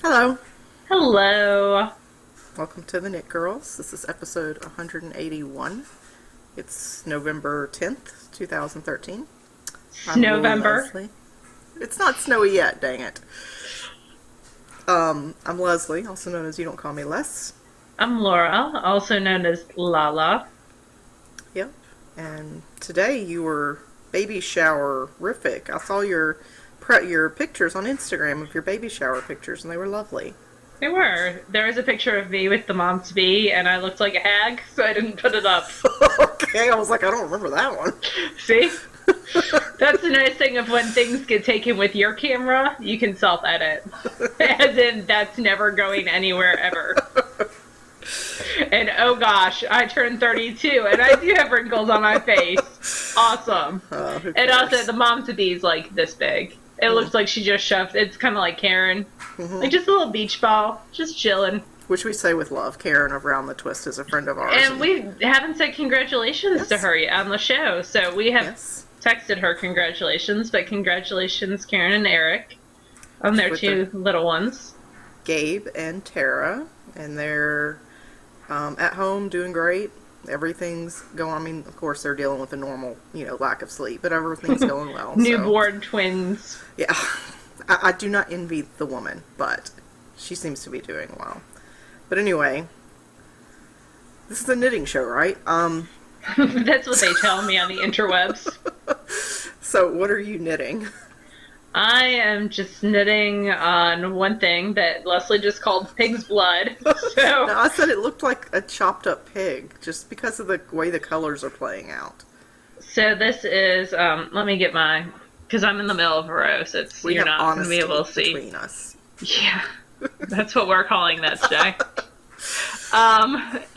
Hello. Hello. Welcome to the Knit Girls. This is episode 181. It's November 10th, 2013. I'm Snowvember. Leslie. It's not snowy yet, dang it. I'm Leslie, also known as You Don't Call Me Les. I'm Laura, also known as Lala. Yep. And today you were baby shower-rific. I saw your pictures on Instagram of your baby shower pictures, and they were lovely. They were. There was a picture of me with the mom-to-be, and I looked like a hag, so I didn't put it up. Okay, I was like, I don't remember that one. See? That's the nice thing of when things get taken with your camera, you can self-edit. As in, that's never going anywhere ever. And oh gosh, I turned 32, and I do have wrinkles on my face. Awesome. Who And also, cares? the mom-to-be is like this big. It looks like she just shoved. It's kind of like Karen. Like just a little beach ball. Just chilling. Which we say with love. Karen of Round the Twist is a friend of ours. And we haven't said congratulations to her yet on the show. So we have texted her congratulations. But congratulations, Karen and Eric, on their two little ones. Gabe and Tara. And they're at home doing great. Everything's going, I mean, of course they're dealing with the normal, lack of sleep, but everything's going well. Newborn twins. Yeah. I do not envy the woman, but she seems to be doing well. But anyway, this is a knitting show, right? That's what they tell me on the interwebs. So what are you knitting? I am just knitting on one thing that Leslie just called pig's blood. So No, I said it looked like a chopped up pig, just because of the way the colors are playing out. So this is, let me get because I'm in the middle of a row, so you're not going to be able to see. Between us. Yeah, that's what we're calling that today.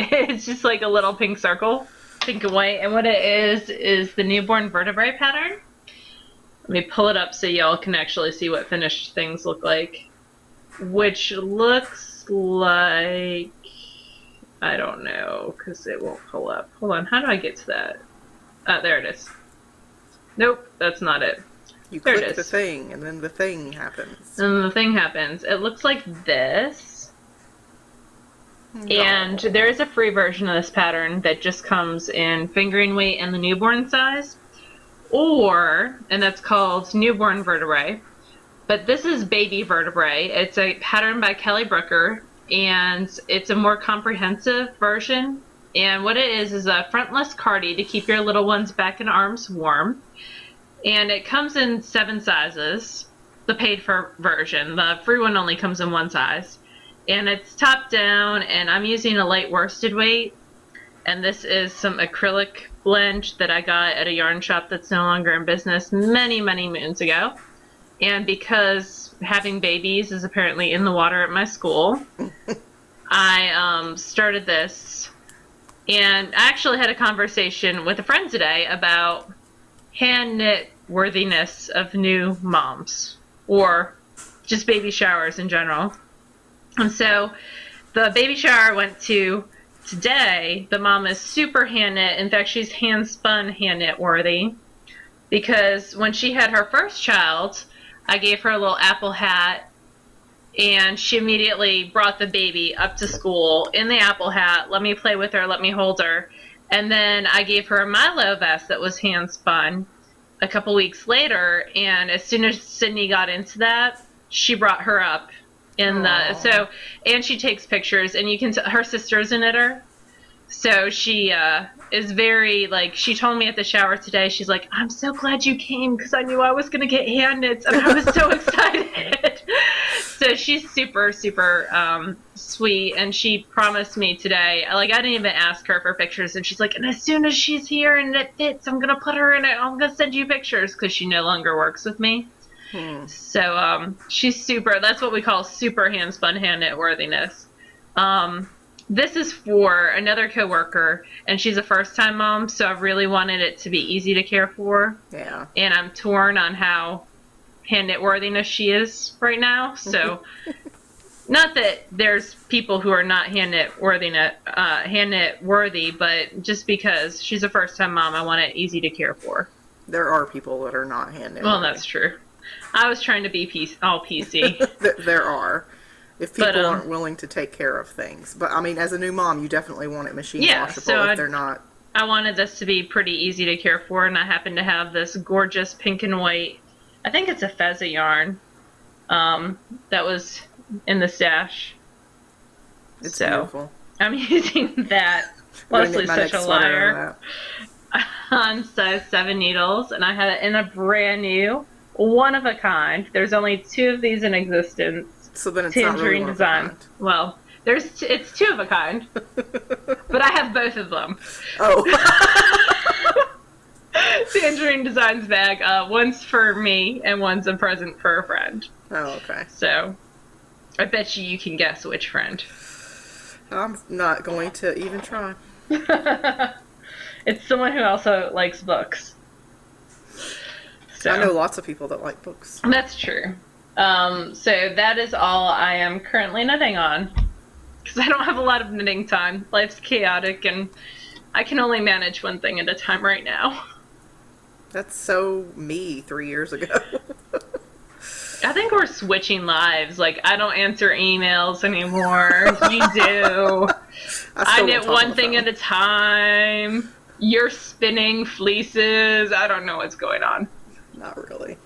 It's just like a little pink circle, pink and white, and what it is the newborn vertebrae pattern. Let me pull it up so y'all can actually see what finished things look like. Which looks like, I don't know, because it won't pull up. Hold on, how do I get to that? There it is. Nope, that's not it. You There click it the is. thing, and then the thing happens. And the thing happens. It looks like this. No. And there is a free version of this pattern that just comes in fingering weight and the newborn size. And that's called Newborn Vertebrae. But this is Baby Vertebrae. It's a pattern by Kelly Brooker, and it's a more comprehensive version. And what it is a frontless cardie to keep your little ones back and arms warm. And it comes in 7 sizes, the paid-for version. The free one only comes in 1 size. And it's top down, and I'm using a light worsted weight. And this is some acrylic blend that I got at a yarn shop that's no longer in business many, many moons ago. And because having babies is apparently in the water at my school, I started this. And I actually had a conversation with a friend today about hand knit worthiness of new moms, or just baby showers in general. And so the baby shower I went to today, the mom is super hand knit. In fact, she's hand spun hand knit worthy, because when she had her first child, I gave her a little apple hat, and she immediately brought the baby up to school in the apple hat, let me play with her, let me hold her. And then I gave her a Milo vest that was hand spun a couple weeks later, and as soon as Sydney got into that, she brought her up in and she takes pictures, and you can her sister's a knitter, so she is very, like, she told me at the shower today, she's like, I'm so glad you came because I knew I was gonna get hand knits, and I was so excited. So she's super sweet, and she promised me today, like, I didn't even ask her for pictures, and she's like, and as soon as she's here and it fits, I'm gonna put her in it, I'm gonna send you pictures, because she no longer works with me. So she's super, that's what we call super hand spun hand knit worthiness. This is for another coworker, and she's a first time mom, so I really wanted it to be easy to care for. Yeah. And I'm torn on how hand knit worthiness she is right now. So not that there's people who are not hand knit worthy, but just because she's a first time mom, I want it easy to care for. There are people that are not hand knit. Well, that's true. I was trying to be all PC. There are. if But people aren't willing to take care of things. But I mean, as a new mom, you definitely want it machine washable if they're not. I wanted this to be pretty easy to care for, and I happen to have this gorgeous pink and white, I think it's a Fezza yarn, that was in the stash. It's beautiful. I'm using that. Leslie's such a liar. On size 7 needles, and I had it in a brand new, one of a kind. There's only 2 of these in existence. So then it's not really one design. Of a kind. Well, it's 2 of a kind, but I have both of them. Oh. Tangerine Designs bag. One's for me, and one's a present for a friend. Oh, okay. So, I bet you can guess which friend. I'm not going to even try. It's someone who also likes books. So, I know lots of people that like books. That's true. So that is all I am currently knitting on. Because I don't have a lot of knitting time. Life's chaotic, and I can only manage one thing at a time right now. That's so me 3 years ago. I think we're switching lives. Like, I don't answer emails anymore. You do. I knit one thing at a time. You're spinning fleeces. I don't know what's going on. Not really.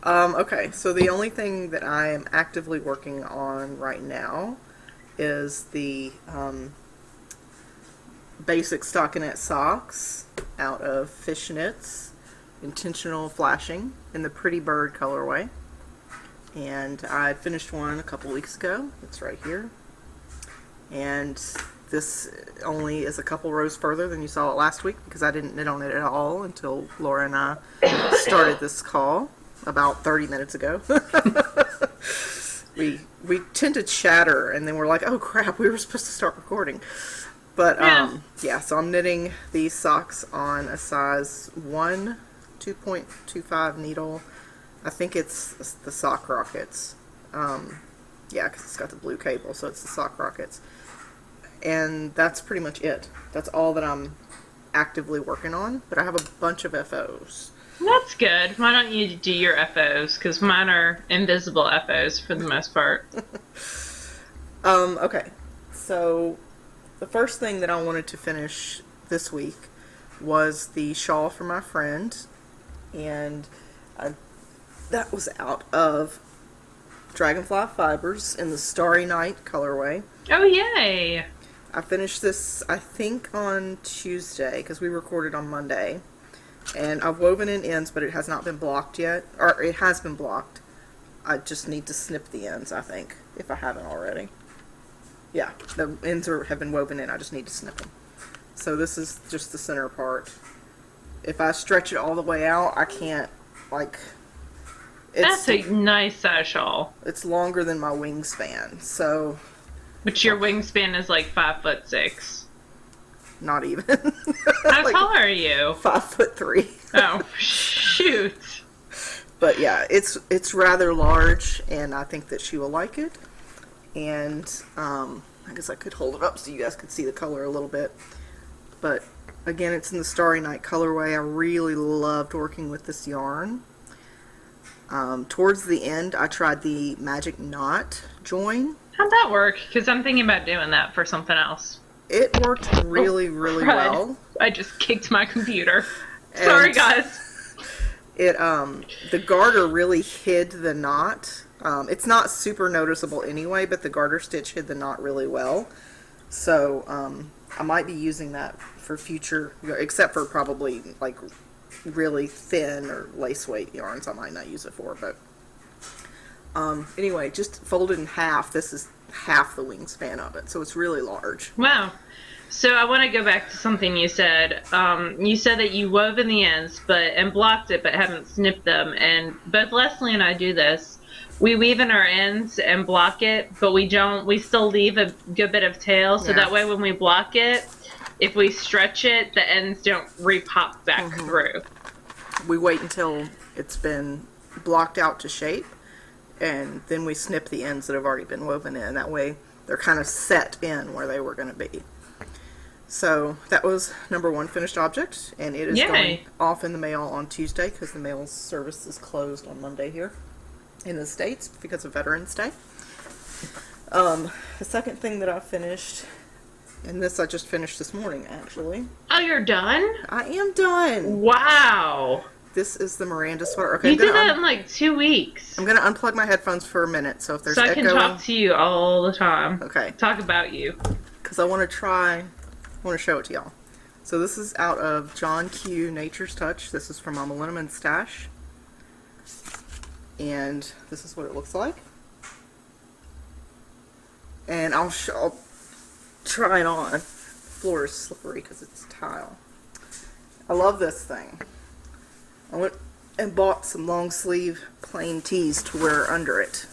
Okay, so the only thing that I am actively working on right now is the basic stockinette socks out of Fish Knits, intentional flashing in the Pretty Bird colorway. And I finished one a couple weeks ago. It's right here. And this only is a couple rows further than you saw it last week because I didn't knit on it at all until Laura and I started this call about 30 minutes ago. We tend to chatter and then we're like, oh crap, we were supposed to start recording. But yeah, so I'm knitting these socks on a size 1 2.25 needle. I think it's the Sock Rockets. Yeah, because it's got the blue cable, so it's the Sock Rockets. And that's pretty much it. That's all that I'm actively working on, but I have a bunch of FOs. That's good. Why don't you do your FOs? Because mine are invisible FOs for the most part. Okay, so the first thing that I wanted to finish this week was the shawl for my friend, and that was out of Dragonfly Fibers in the Starry Night colorway. Oh, yay! I finished this, I think, on Tuesday, because we recorded on Monday. And I've woven in ends, but it has not been blocked yet. Or it has been blocked. I just need to snip the ends, I think, if I haven't already. Yeah, the ends have been woven in. I just need to snip them. So this is just the center part. If I stretch it all the way out, I can't, like... That's a nice size shawl. It's longer than my wingspan, so... But your wingspan is like 5'6". Not even. How like tall are you? 5'3". Oh, shoot. But yeah, it's rather large, and I think that she will like it. And I guess I could hold it up so you guys could see the color a little bit. But again, it's in the Starry Night colorway. I really loved working with this yarn. Towards the end, I tried the Magic Knot join. How'd that work? Because I'm thinking about doing that for something else. It worked really, really well. I just kicked my computer. Sorry, guys. The garter really hid the knot. It's not super noticeable anyway, but the garter stitch hid the knot really well. So I might be using that for future, except for probably like really thin or lace weight yarns I might not use it for. But anyway, just folded in half. This is half the wingspan of it, so it's really large. Wow. So I want to go back to something you said. You said that you wove in the ends and blocked it but haven't snipped them, and both Leslie and I do this. We weave in our ends and block it, but we still leave a good bit of tail, so that way when we block it, if we stretch it, the ends don't re-pop back through. We wait until it's been blocked out to shape, and then we snip the ends that have already been woven in. That way they're kind of set in where they were going to be. So that was number one finished object, and it is going off in the mail on Tuesday because the mail service is closed on Monday here in the States because of Veterans Day. The second thing that I finished, and this I just finished this morning actually. Oh, you're done? I am done. Wow. This is the Miranda sweater. Okay, You did that in like 2 weeks. I'm gonna unplug my headphones for a minute, so if there's I can talk to you all the time. Okay. Talk about you. Because I want to show it to y'all. So this is out of John Q. Nature's Touch. This is from Mama Linneman's stash. And this is what it looks like. And I'll try it on. The floor is slippery because it's tile. I love this thing. I went and bought some long sleeve plain tees to wear under it.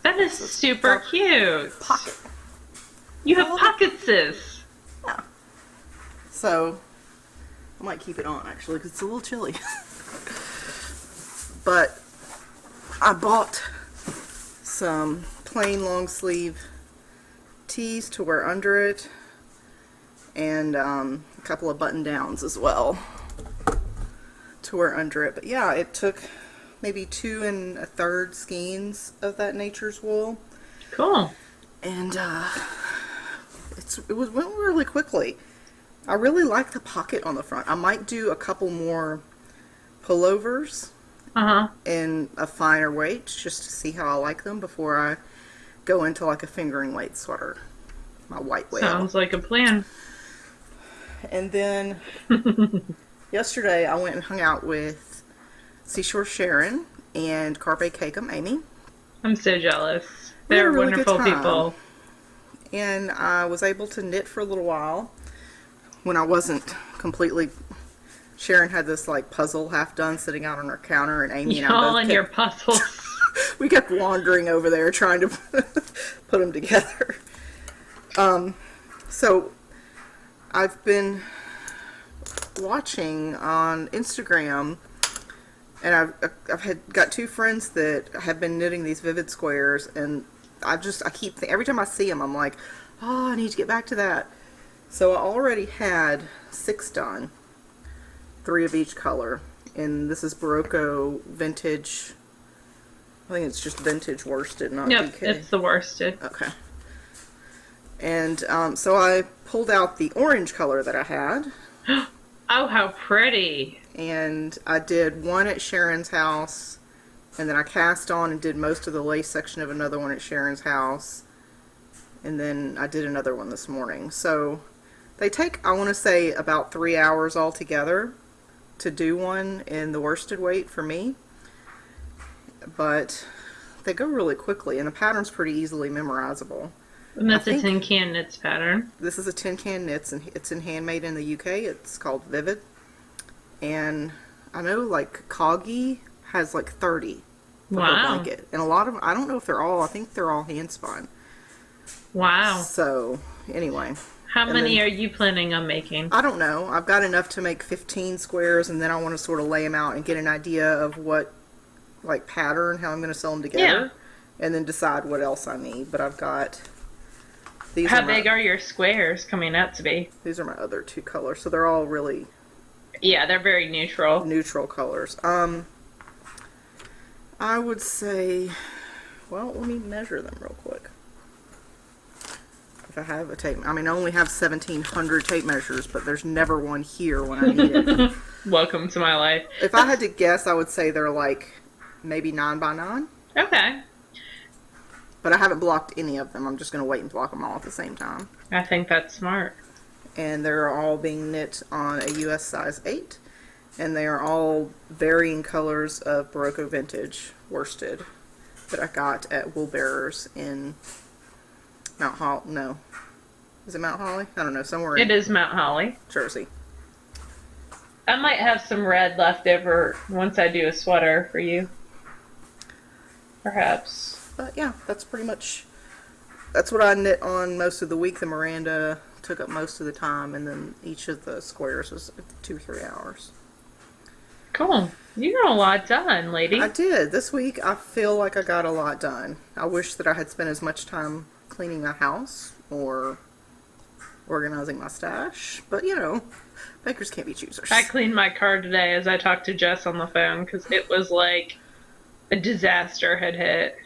That is super cute. Pocket. You have pockets, sis. Yeah. So, I might keep it on actually because it's a little chilly. But I bought some plain long sleeve tees to wear under it, and a couple of button downs as well to wear under it. But yeah, it took maybe 2 1/3 skeins of that nature's wool. Cool. And went really quickly. I really like the pocket on the front. I might do a couple more pullovers in a finer weight just to see how I like them before I go into like a fingering weight sweater. My white whale. Sounds like a plan. And then yesterday I went and hung out with Seashore Sharon and Carpe Cakem Amy. I'm so jealous. They're really wonderful people. And I was able to knit for a little while when I wasn't completely. Sharon had this like puzzle half done sitting out on her counter, and Amy and I Y'all both and your puzzles. we kept wandering over there trying to put them together. So I've been watching on Instagram, and I've got 2 friends that have been knitting these vivid squares, and I keep every time I see them, I'm like, oh, I need to get back to that. So I already had 6 done, 3 of each color, and this is Barocco vintage. I think it's just vintage worsted, not Yep, DK. it's the worsted. Okay. And so I pulled out the orange color that I had. Oh, how pretty. And I did one at Sharon's house, and then I cast on and did most of the lace section of another one at Sharon's house, and then I did another one this morning. So they take, I want to say, about 3 hours altogether to do one in the worsted weight for me, but they go really quickly, and the pattern's pretty easily memorizable. And that's a TinCanKnits pattern. This is a TinCanKnits, and it's in Handmade in the UK. It's called Vivid. And I know like Coggy has like 30 for her blanket. And a lot of them, I don't know if they're all, I think they're all hand spun. Wow. So anyway. How many are you planning on making? I don't know. I've got enough to make 15 squares, and then I want to sort of lay them out and get an idea of what like pattern, how I'm going to sew them together. Yeah. And then decide what else I need. But I've got... How big are your squares coming out to be? These are my other 2 colors, so they're all really... Yeah, they're very neutral. Neutral colors. I would say... Well, let me measure them real quick. If I have a tape... I mean, I only have 1,700 tape measures, but there's never one here when I need it. Welcome to my life. If I had to guess, I would say they're like maybe 9 by 9. Okay. But I haven't blocked any of them. I'm just going to wait and block them all at the same time. I think that's smart. And they're all being knit on a US size 8. And they are all varying colors of Barocco vintage worsted that I got at Wool Bearers in Mount Holly. No. Is it Mount Holly? I don't know. Somewhere It is Mount Holly. Jersey. I might have some red left over once I do a sweater for you. Perhaps. But yeah, that's pretty much, that's what I knit on most of the week. The Miranda took up most of the time, and then each of the squares was 2 or 3 hours. Cool. You got a lot done, lady. I did. This week I feel like I got a lot done. I wish that I had spent as much time cleaning my house or organizing my stash, but you know, bakers can't be choosers. I cleaned my car today as I talked to Jess on the phone because it was like a disaster had hit.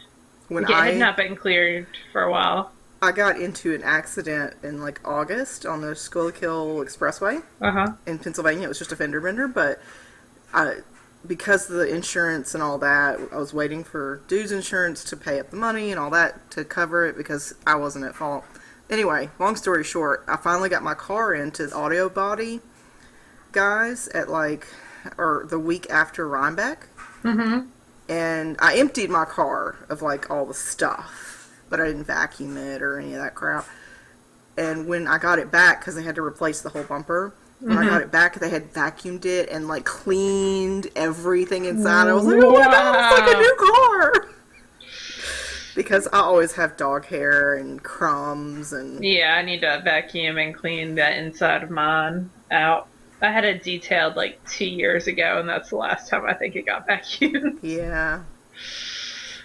When Like, it had not been cleared for a while. I got into an accident in like August on the Schuylkill Expressway in Pennsylvania. It was just a fender bender, but because of the insurance and all that, I was waiting for dude's insurance to pay up the money and all that to cover it because I wasn't at fault. Anyway, long story short, I finally got my car into the auto body guys at the week after Rhinebeck. And I emptied my car of like all the stuff, but I didn't vacuum it or any of that crap. And when I got it back, because they had to replace the whole bumper, when I got it back, they had vacuumed it and like cleaned everything inside. I was like, oh my god, it's like a new car! Because I always have dog hair and crumbs and... Yeah, I need to vacuum and clean the inside of mine out. I had it detailed like 2 years ago, and that's the last time I think it got vacuumed. Yeah.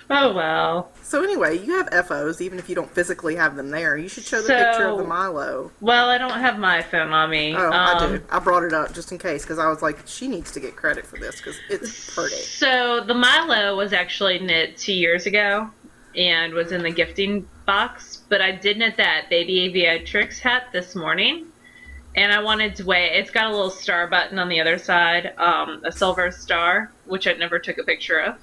Oh, well. So anyway, you have FOs, even if you don't physically have them there. You should show the picture of the Milo. Well, I don't have my phone on me. Oh, I do. I brought it up just in case, because I was like, she needs to get credit for this, because it's pretty. So the Milo was actually knit 2 years ago, and was in the gifting box, but I did knit that Baby Aviatrix hat this morning. And I wanted to weigh, it's got a little star button on the other side, a silver star, which I never took a picture of.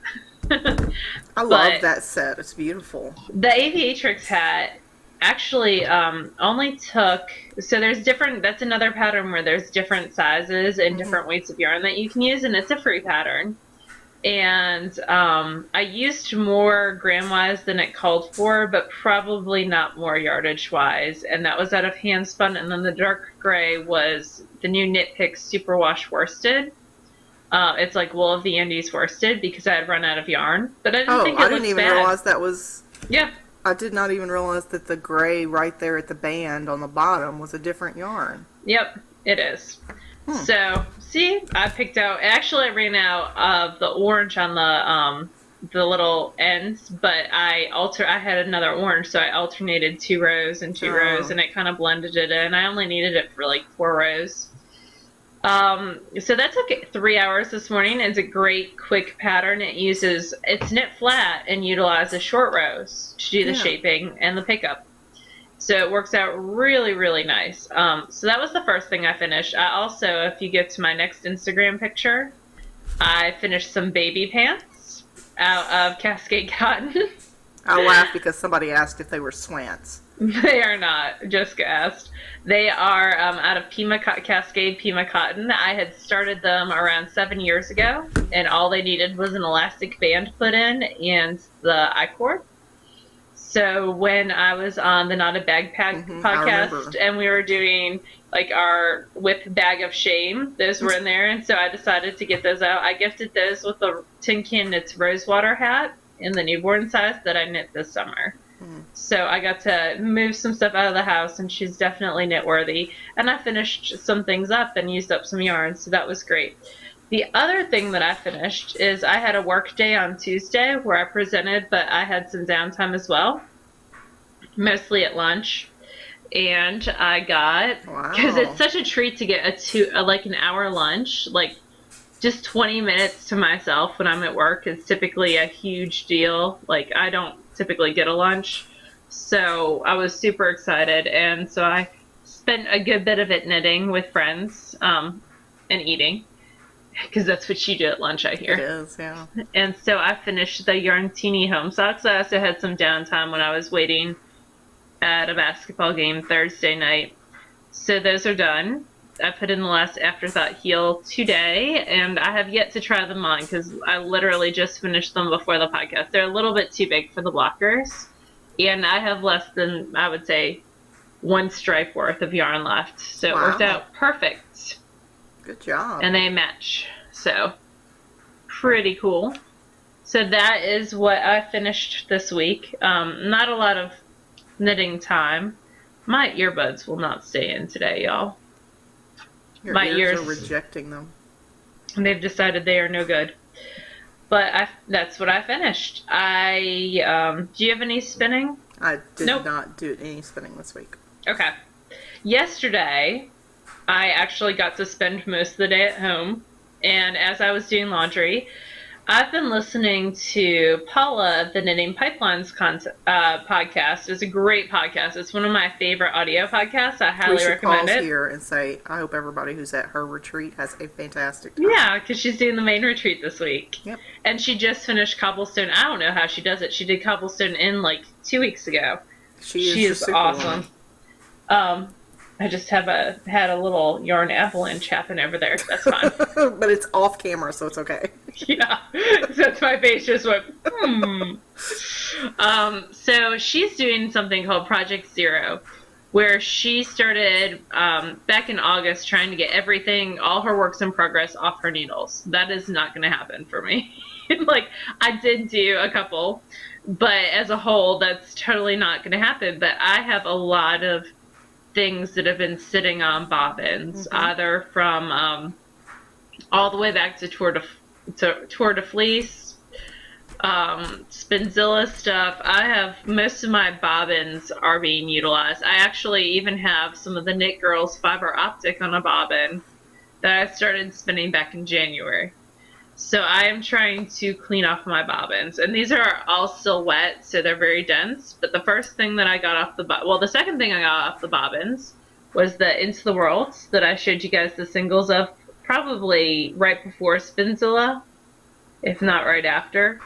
I love that set. It's beautiful. The Aviatrix hat actually only took, so there's different, that's another pattern where there's different sizes and different weights of yarn that you can use, and it's a free pattern. And I used more gram-wise than it called for, but probably not more yardage-wise. And that was out of hand spun. And then the dark gray was the new Knit Picks Superwash worsted. It's like Wool of the Andes worsted because I had run out of yarn. But I didn't think it was bad. I didn't even realize that was... Yeah. I did not even realize that the gray right there at the band on the bottom was a different yarn. Yep, it is. So, see, I picked out, actually I ran out of the orange on the little ends, but I had another orange, so I alternated 2 rows and 2 rows, and it kind of blended it in. I only needed it for like 4 rows. So that took 3 hours this morning. It's a great quick pattern. It's knit flat and utilizes short rows to do the shaping and the pickup. So it works out really, really nice. So that was the first thing I finished. I also, if you get to my next Instagram picture, I finished some baby pants out of Cascade Cotton. I laughed because somebody asked if they were swants. They are not. Jessica asked. They are out of Cascade Pima Cotton. I had started them around 7 years ago, and all they needed was an elastic band put in and the I-cord. So when I was on the Not a Bagpack podcast and we were doing like our whip bag of shame, those were in there, and so I decided to get those out. I gifted those with the TinCanKnits Rosewater hat in the newborn size that I knit this summer. So I got to move some stuff out of the house, and she's definitely knit worthy. And I finished some things up and used up some yarn, so that was great. The other thing that I finished is I had a work day on Tuesday where I presented, but I had some downtime as well, mostly at lunch. And I got, because it's such a treat to get like an hour lunch, like just 20 minutes to myself when I'm at work is typically a huge deal. Like I don't typically get a lunch. So I was super excited. And so I spent a good bit of it knitting with friends and eating. Because that's what you do at lunch, I hear. It is, yeah. And so I finished the Yarntini home socks. I also had some downtime when I was waiting at a basketball game Thursday night. So those are done. I put in the last Afterthought heel today, and I have yet to try them on because I literally just finished them before the podcast. They're a little bit too big for the blockers, and I have less than, I would say, 1 stripe worth of yarn left. So it worked out perfect. Good job. And they match. So, pretty cool. So that is what I finished this week. Not a lot of knitting time. My earbuds will not stay in today, y'all. My ears are rejecting them. And they've decided they are no good. But that's what I finished. Do you have any spinning? I did not do any spinning this week. Okay. Yesterday, I actually got to spend most of the day at home, and as I was doing laundry, I've been listening to Paula of the Knitting Pipelines podcast. It's a great podcast. It's one of my favorite audio podcasts. I highly recommend it. We should pause here and say, I hope everybody who's at her retreat has a fantastic time. Yeah, because she's doing the main retreat this week. Yep. And she just finished Cobblestone. I don't know how she does it. She did Cobblestone in like 2 weeks ago. She is awesome. I just had a little yarn avalanche happen over there. That's fine. But it's off camera, so it's okay. Yeah. That's my face just went, So she's doing something called Project Zero, where she started back in August trying to get everything, all her works in progress off her needles. That is not going to happen for me. Like, I did do a couple, but as a whole, that's totally not going to happen. But I have a lot of things that have been sitting on bobbins, either from all the way back to Tour de Fleece, Spinzilla stuff. I have most of my bobbins are being utilized. I actually even have some of the TheKnitGirlls fiber optic on a bobbin that I started spinning back in January. So I am trying to clean off my bobbins, and these are all still wet, so they're very dense. But the first thing that I got off the second thing I got off the bobbins was the Into the Worlds that I showed you guys the singles of, probably right before Spinzilla, if not right after,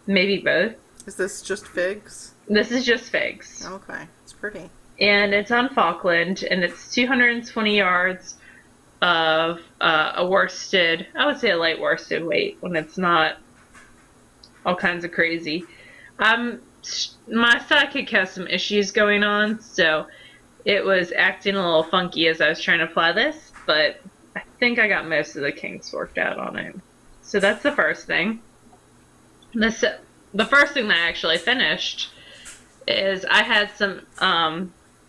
maybe both. Is this just figs? This is just figs. Okay, it's pretty. And it's on Falkland, and it's 220 yards of a worsted, I would say a light worsted weight when it's not all kinds of crazy. My sidekick has some issues going on, so it was acting a little funky as I was trying to apply this, but I think I got most of the kinks worked out on it. So that's the first thing. The first thing that I actually finished is I had some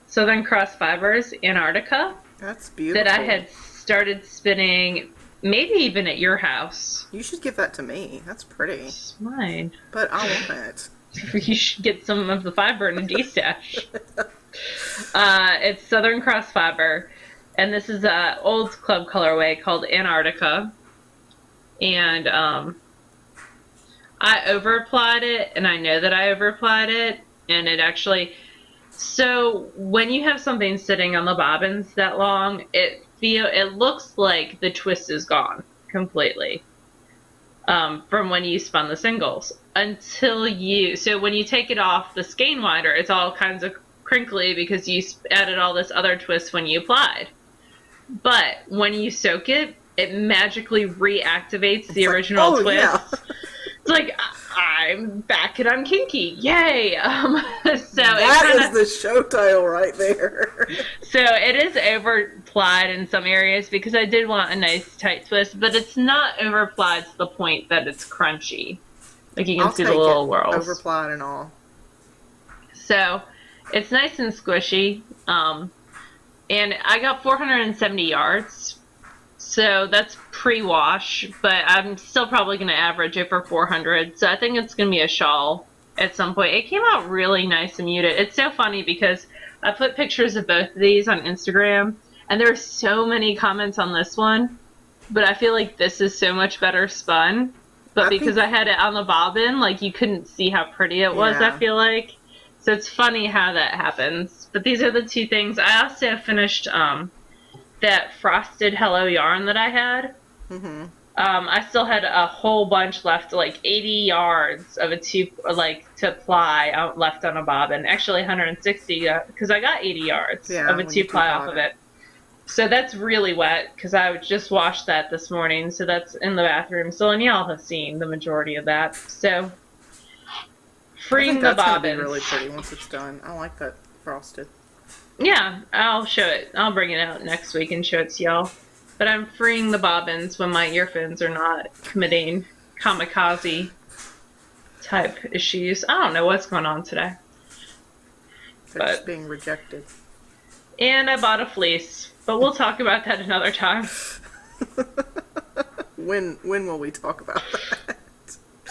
Southern Cross Fibers Antarctica. That's beautiful. That I had started spinning, maybe even at your house. You should give that to me. That's pretty. It's mine. But I want it. You should get some of the fiber in a D-stash. It's Southern Cross Fiber, and this is a old club colorway called Antarctica. And I over-applied it, and I know that I over-applied it, and it actually... So when you have something sitting on the bobbins that long, it looks like the twist is gone completely from when you spun the singles so when you take it off the skein winder, it's all kinds of crinkly because you added all this other twist when you applied. But when you soak it, it magically reactivates the original twist. Yeah. It's like, I'm back and I'm kinky. Yay! That is the show title right there. So it is over-applied in some areas because I did want a nice tight twist, but it's not over-applied to the point that it's crunchy. Like you can see the little whirls. Over-applied and all. So it's nice and squishy. And I got 470 yards. So that's pre-wash, but I'm still probably going to average over 400. So I think it's going to be a shawl at some point. It came out really nice and muted. It's so funny because I put pictures of both of these on Instagram, and there are so many comments on this one, but I feel like this is so much better spun. But because I had it on the bobbin, like you couldn't see how pretty it was, I feel like. So it's funny how that happens. But these are the two things. I also finished that frosted Hello yarn that I had. I still had a whole bunch left, like 80 yards of a to ply left on a bobbin. Actually 160 because I got 80 yards of a 2-ply off of it. So that's really wet because I just washed that this morning. So that's in the bathroom. So and y'all have seen the majority of that. So freeing the bobbins. That's gonna be really pretty once it's done. I like that frosted. Yeah, I'll show it. I'll bring it out next week and show it to y'all. But I'm freeing the bobbins when my earphones are not committing kamikaze type issues. I don't know what's going on today. They're just being rejected. And I bought a fleece, but we'll talk about that another time. When will we talk about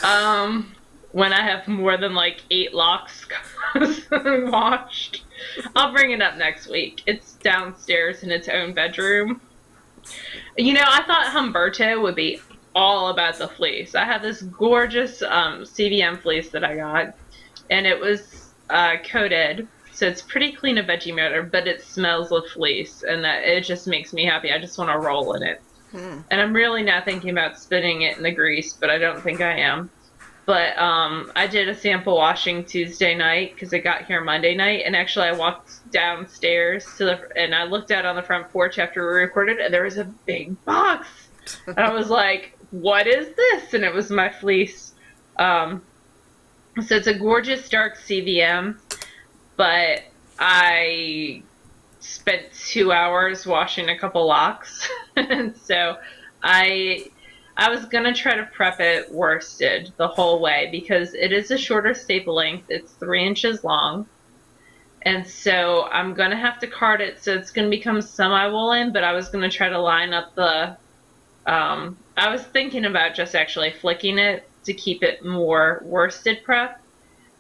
that? When I have more than like 8 locks washed. I'll bring it up next week. It's downstairs in its own bedroom. You know, I thought Humberto would be all about the fleece. I had this gorgeous CVM fleece that I got, and it was coated, so it's pretty clean of veggie matter, but it smells of fleece, and that it just makes me happy. I just want to roll in it. And I'm really not thinking about spinning it in the grease, but I don't think I am. But I did a sample washing Tuesday night because it got here Monday night, and actually I walked downstairs and I looked out on the front porch after we recorded, and there was a big box. And I was like, what is this? And it was my fleece. So it's a gorgeous dark CVM, but I spent 2 hours washing a couple locks. And so I was going to try to prep it worsted the whole way because it is a shorter staple length. It's 3 inches long. And so I'm going to have to card it so it's going to become semi-woolen, but I was going to try to line up the... I was thinking about just actually flicking it to keep it more worsted prep.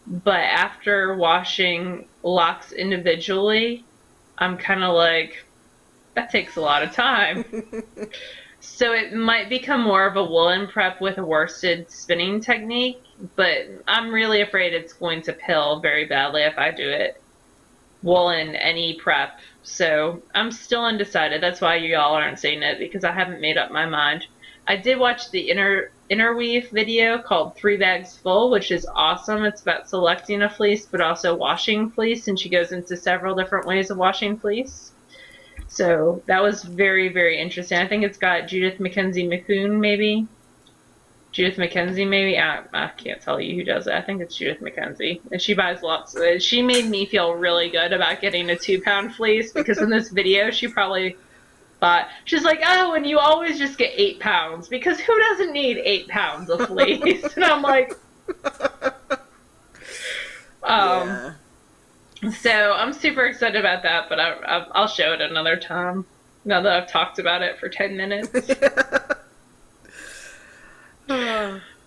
But after washing locks individually, I'm kind of like, that takes a lot of time. So it might become more of a woolen prep with a worsted spinning technique, but I'm really afraid it's going to pill very badly if I do it woolen any prep. So I'm still undecided. That's why y'all aren't seeing it, because I haven't made up my mind. I did watch the interweave video called 3 Bags Full, which is awesome. It's about selecting a fleece, but also washing fleece, and she goes into several different ways of washing fleece. So that was very, very interesting. I think it's got Judith Mackenzie McCune, maybe. Judith Mackenzie, maybe. I can't tell you who does it. I think it's Judith Mackenzie. And she buys lots of it. She made me feel really good about getting a 2-pound fleece, because in this video she probably thought, she's like, oh, and you always just get 8 pounds, because who doesn't need 8 pounds of fleece? And I'm like, Yeah. So I'm super excited about that, but I'll show it another time, now that I've talked about it for 10 minutes.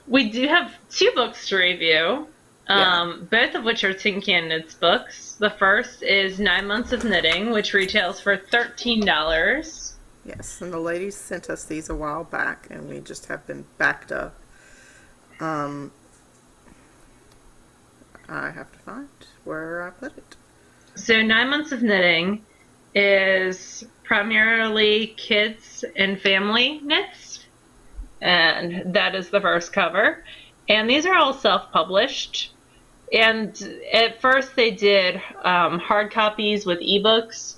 We do have 2 books to review, both of which are TinCanKnits books. The first is 9 Months of Knitting, which retails for $13. Yes, and the ladies sent us these a while back, and we just have been backed up. I have to find where I put it. So 9 Months of Knitting is primarily kids and family knits, and that is the first cover. And these are all self-published. And at first they did hard copies with ebooks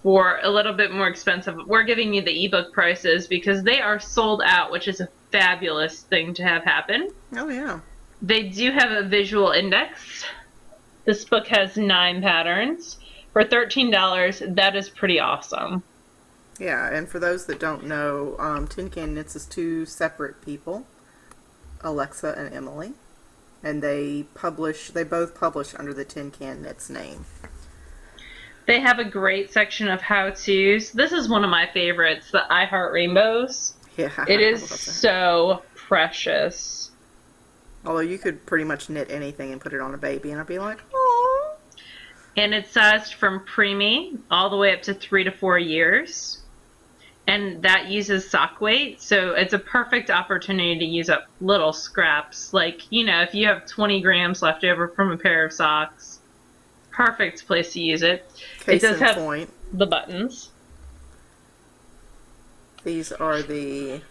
for a little bit more expensive. We're giving you the ebook prices because they are sold out, which is a fabulous thing to have happen. Oh, yeah. They do have a visual index. This book has 9 patterns. For $13, that is pretty awesome. Yeah, and for those that don't know, TinCanKnits is 2 separate people, Alexa and Emily, and they both publish under the TinCanKnits name. They have a great section of how-tos. This is one of my favorites, the I Heart Rainbows. Yeah, it is so precious. Although you could pretty much knit anything and put it on a baby, and I'd be like, oh. And it's sized from preemie all the way up to 3 to 4 years. And that uses sock weight, so it's a perfect opportunity to use up little scraps. Like, you know, if you have 20 grams left over from a pair of socks, perfect place to use it. Case it does in have point, the buttons. These are the,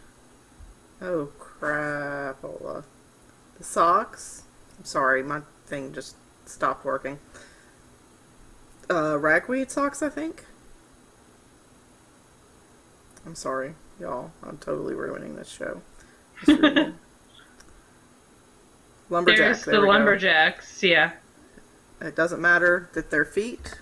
oh crap, the socks. I'm sorry, my thing just stopped working. Ragweed socks, I think. I'm sorry, y'all. I'm totally ruining this show. Lumberjack. There's the lumberjacks, yeah. It doesn't matter that they're feet.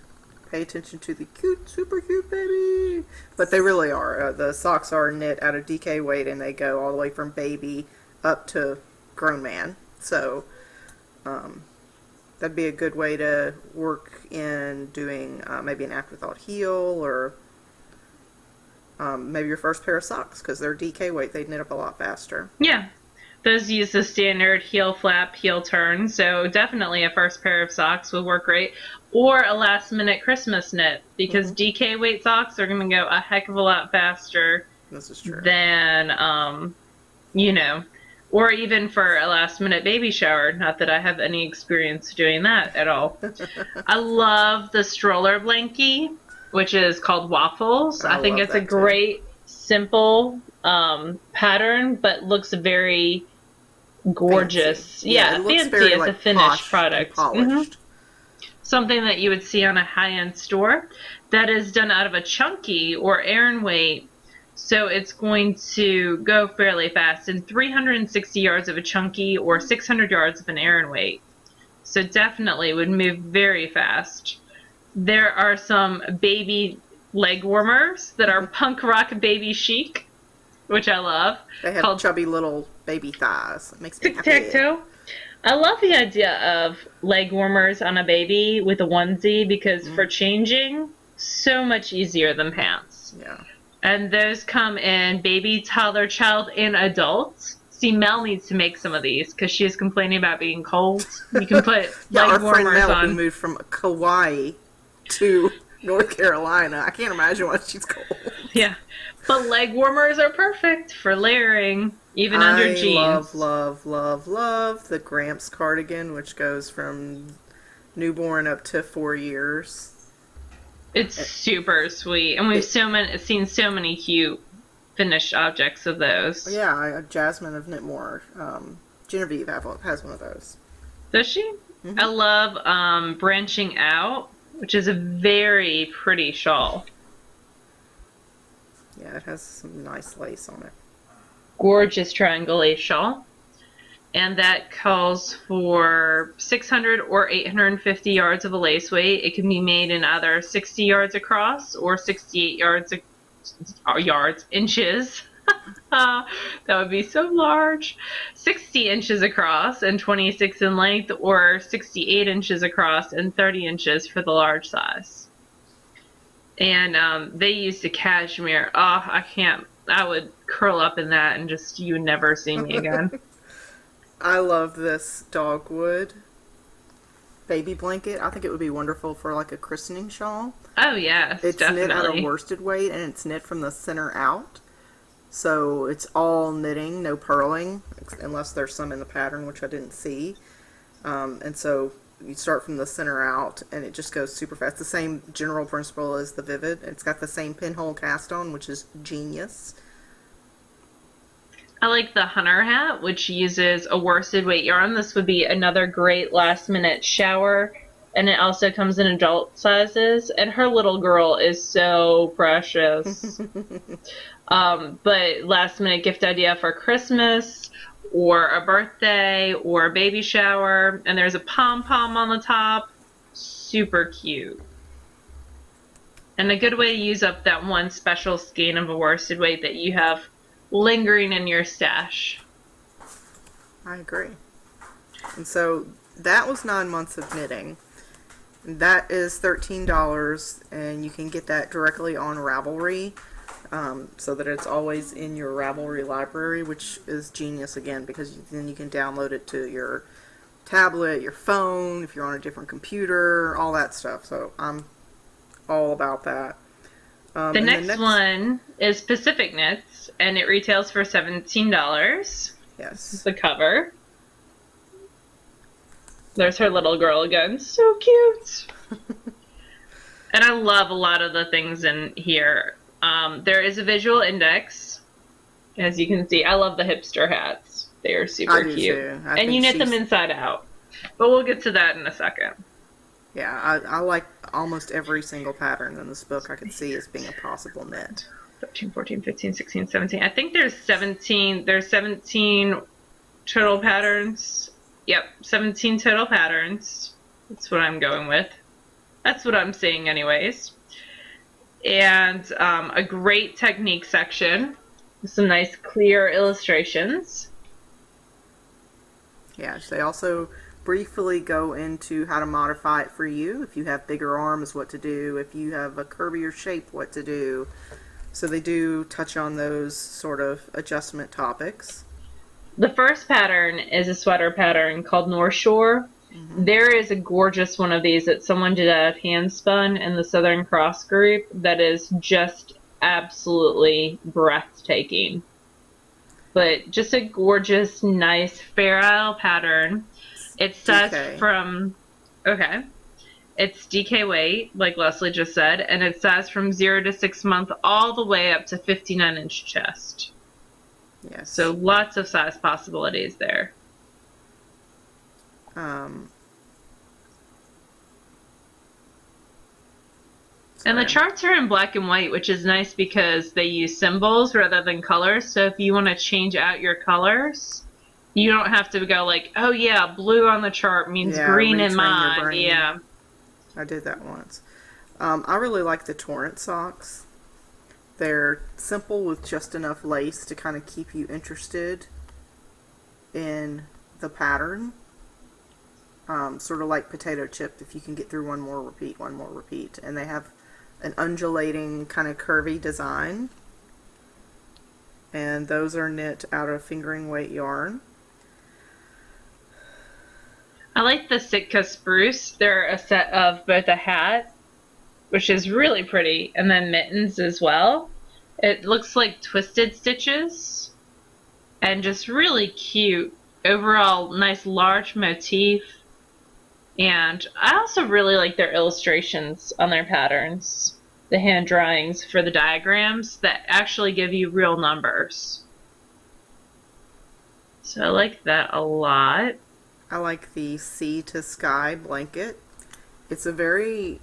Pay attention to the cute, super cute baby. But they really are. The socks are knit out of DK weight, and they go all the way from baby up to grown man. So that'd be a good way to work in doing maybe an afterthought heel, or maybe your first pair of socks, because they're DK weight. They'd knit up a lot faster. Yeah. Those use the standard heel flap, heel turn, so definitely a first pair of socks would work great. Or a last minute Christmas knit, because DK weight socks are going to go a heck of a lot faster This is true. than you know, or even for a last minute baby shower. Not that I have any experience doing that at all. I love the stroller blankie, which is called Waffles. I I think love it's a that too. great, simple pattern, but looks very Fancy. gorgeous. Yeah, it Yeah, looks fancy very as a like finished posh and product. polished. Something that you would see on a high-end store that is done out of a chunky or Aran weight. So it's going to go fairly fast in 360 yards of a chunky or 600 yards of an Aran weight. So definitely would move very fast. There are some baby leg warmers that are punk rock baby chic, which I love. They have Called chubby little baby thighs. It makes me Tic Tac happy. Toe. I love the idea of leg warmers on a baby with a onesie because for changing, so much easier than pants. Yeah. And those come in baby, toddler, child, and adult. See, Mel needs to make some of these because she is complaining about being cold. You can put Yeah, our leg friend warmers Mel, who on. moved from Kauai to North Carolina. I can't imagine why she's cold. Yeah. But leg warmers are perfect for layering, even under jeans. love the Gramps cardigan, which goes from newborn up to 4 years. It's super sweet. And we've seen so many cute finished objects of those. Yeah, Jasmine of Knitmore. Genevieve has one of those. Does she? I love Branching Out, which is a very pretty shawl. Yeah, it has some nice lace on it. Gorgeous triangle lace shawl. And that calls for 600 or 850 yards of a lace weight. It can be made in either 60 yards across or 68 inches. That would be so large. 60 inches across and 26 in length, or 68 inches across and 30 inches for the large size. And they used the cashmere. Oh, I can't. I would curl up in that and just, you would never see me again. I love this dogwood baby blanket. I think it would be wonderful for like a christening shawl. Oh, yes, It's definitely. knit at a worsted weight, and it's knit from the center out. So it's all knitting, no purling, unless there's some in the pattern, which I didn't see. And so you start from the center out, and it just goes super fast. The same general principle as the Vivid. It's got the same pinhole cast on, which is genius. I like the Hunter hat, which uses a worsted weight yarn. This would be another great last minute shower. And it also comes in adult sizes. And her little girl is so precious. But last minute gift idea for Christmas or a birthday or a baby shower. And there's a pom-pom on the top. Super cute. And a good way to use up that one special skein of a worsted weight that you have lingering in your stash. I agree. And so that was 9 months of knitting. That is $13, and you can get that directly on Ravelry, so that it's always in your Ravelry library, which is genius again, because then you can download it to your tablet, your phone, if you're on a different computer, all that stuff. So I'm all about that. The next one is Pacific Knits, and it retails for $17. Yes. The cover. There's her little girl again. So cute. And I love a lot of the things in here. There is a visual index. As you can see, I love the hipster hats. They are super cute. And you knit them inside out. But we'll get to that in a second. Yeah, I like almost every single pattern in this book I could see as being a possible knit. 13, 14, 15, 16, 17. I think there's 17. There's 17 total patterns. Yep, 17 total patterns. That's what I'm going with. That's what I'm seeing anyways. And a great technique section with some nice clear illustrations. Yeah, they also briefly go into how to modify it for you. If you have bigger arms, what to do. If you have a curvier shape, what to do. So they do touch on those sort of adjustment topics. The first pattern is a sweater pattern called North Shore. There is a gorgeous one of these that someone did out of hand spun in the Southern Cross group that is just absolutely breathtaking. but just a gorgeous, nice Fair Isle pattern. It's sized DK. from, okay, it's DK weight, like Leslie just said, and it's sized from 0 to 6 month all the way up to 59-inch chest. Yes. So lots of size possibilities there. And the charts are in black and white, which is nice because they use symbols rather than colors. So if you want to change out your colors, you don't have to go like, oh yeah, blue on the chart means green in mine. Yeah. I did that once. I really like the Torrent socks. They're simple with just enough lace to kind of keep you interested in the pattern. Sort of like potato chip, if you can get through one more repeat. And they have an undulating kind of curvy design. And those are knit out of fingering weight yarn. I like the Sitka spruce. They're a set of both a hat, which is really pretty, and then mittens as well. It looks like twisted stitches and just really cute. Overall, nice large motif. And I also really like their illustrations on their patterns. The hand drawings for the diagrams that actually give you real numbers. So I like that a lot. I like the Sea to Sky blanket. It's a very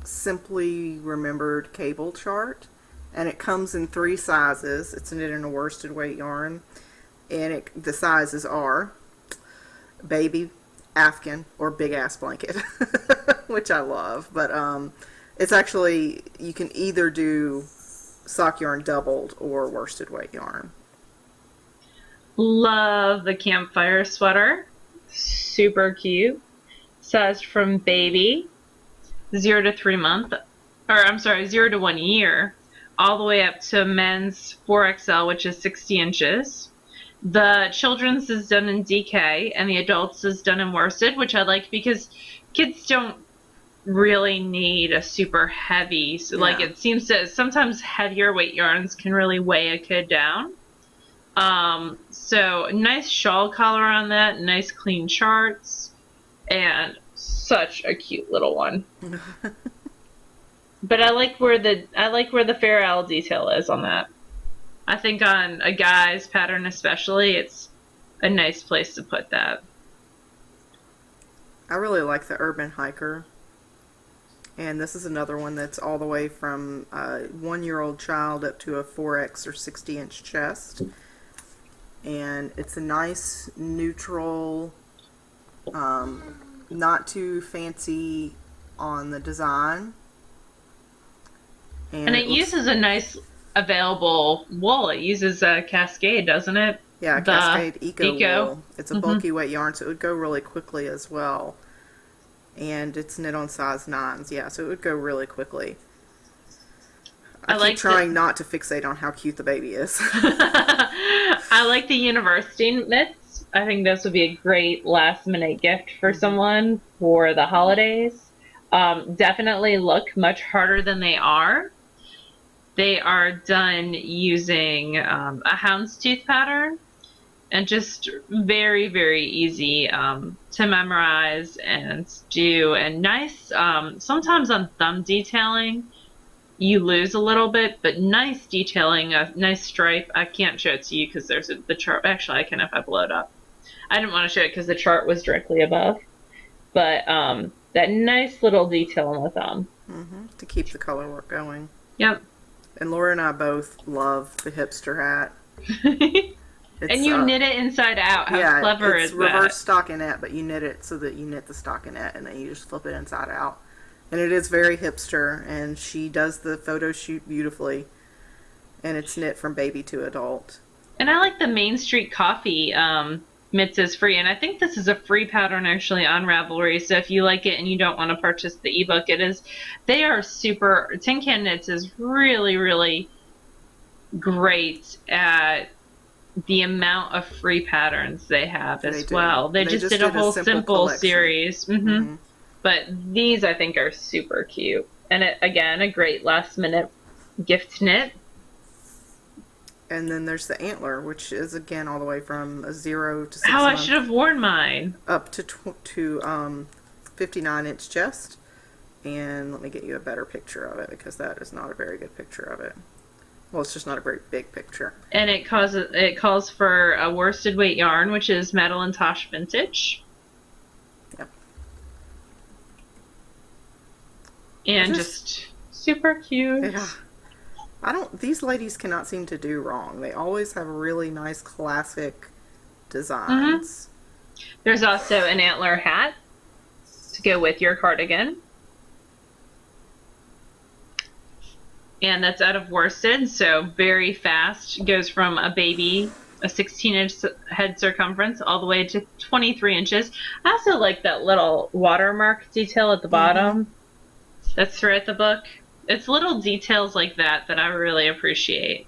simply remembered cable chart, and it comes in 3 sizes. It's knit in a worsted weight yarn, and the sizes are baby, Afghan, or big ass blanket, which I love. But it's actually, you can either do sock yarn doubled or worsted weight yarn. Love the campfire sweater. Super cute. Sized from baby, 0 to 3 month, or I'm sorry, 0 to 1 year, all the way up to men's 4XL, which is 60 inches. The children's is done in DK, and the adults is done in worsted, which I like because kids don't really need a super heavy, so like it seems that sometimes heavier weight yarns can really weigh a kid down. So nice shawl collar on that, nice clean charts, and such a cute little one. But I like where the Fair Isle detail is on that. I think on a guy's pattern especially, it's a nice place to put that. I really like the Urban Hiker. And this is another one that's all the way from a 1-year-old child up to a 4X or 60-inch chest. And it's a nice, neutral, not too fancy on the design. And it uses a nice available wool. It uses a Cascade, doesn't it? Yeah, Cascade Eco wool. It's a bulky weight yarn, so it would go really quickly as well. And it's knit on size 9s, yeah, so it would go really quickly. I keep trying not to fixate on how cute the baby is. I like the university mitts. I think this would be a great last minute gift for someone for the holidays. Definitely look much harder than they are. They are done using a houndstooth pattern, and just very, very easy to memorize and do. And nice, sometimes on thumb detailing, you lose a little bit, but nice detailing, a nice stripe. I can't show it to you because there's the chart. Actually, I can if I blow it up. I didn't want to show it because the chart was directly above. But that nice little detail on the thumb. To keep the color work going. Yep. And Laura and I both love the hipster hat. And you knit it inside out. How clever is that? It's reverse stockinette, but you knit it so that you knit the stockinette and then you just flip it inside out. And it is very hipster, and she does the photo shoot beautifully. And it's knit from baby to adult. And I like the Main Street Coffee mitts is free. And I think this is a free pattern actually on Ravelry. So if you like it and you don't want to purchase the ebook, they are super, TinCanKnits is really, really great at the amount of free patterns they have as well. They just did a whole simple series. But these I think are super cute. And again, a great last minute gift knit. And then there's the antler, which is again all the way from a 0 to 6 Oh, I months should have worn mine. up to 59-inch chest. And let me get you a better picture of it, because that is not a very good picture of it. Well, it's just not a very big picture. And it calls for a worsted weight yarn, which is Madeline Tosh Vintage. Yep. And just super cute. Yeah. These ladies cannot seem to do wrong. They always have really nice classic designs. There's also an antler hat to go with your cardigan. And that's out of worsted, so very fast. It goes from a baby, a 16-inch head circumference, all the way to 23 inches. I also like that little watermark detail at the bottom. That's throughout the book. It's little details like that that I really appreciate.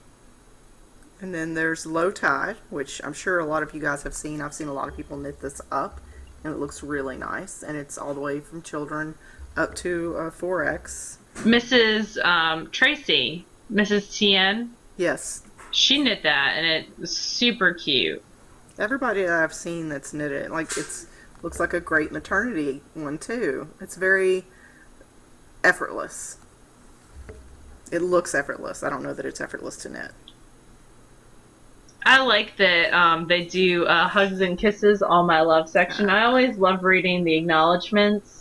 And then there's Low Tide, which I'm sure a lot of you guys have seen. I've seen a lot of people knit this up, and it looks really nice. And it's all the way from children up to 4X. Mrs. Tracy, Mrs. Tien. Yes. She knit that, and it was super cute. Everybody that I've seen that's knitted, like, looks like a great maternity one too. It's very effortless. It looks effortless. I don't know that it's effortless to knit. I like that they do hugs and kisses, all my love section. I always love reading the acknowledgments.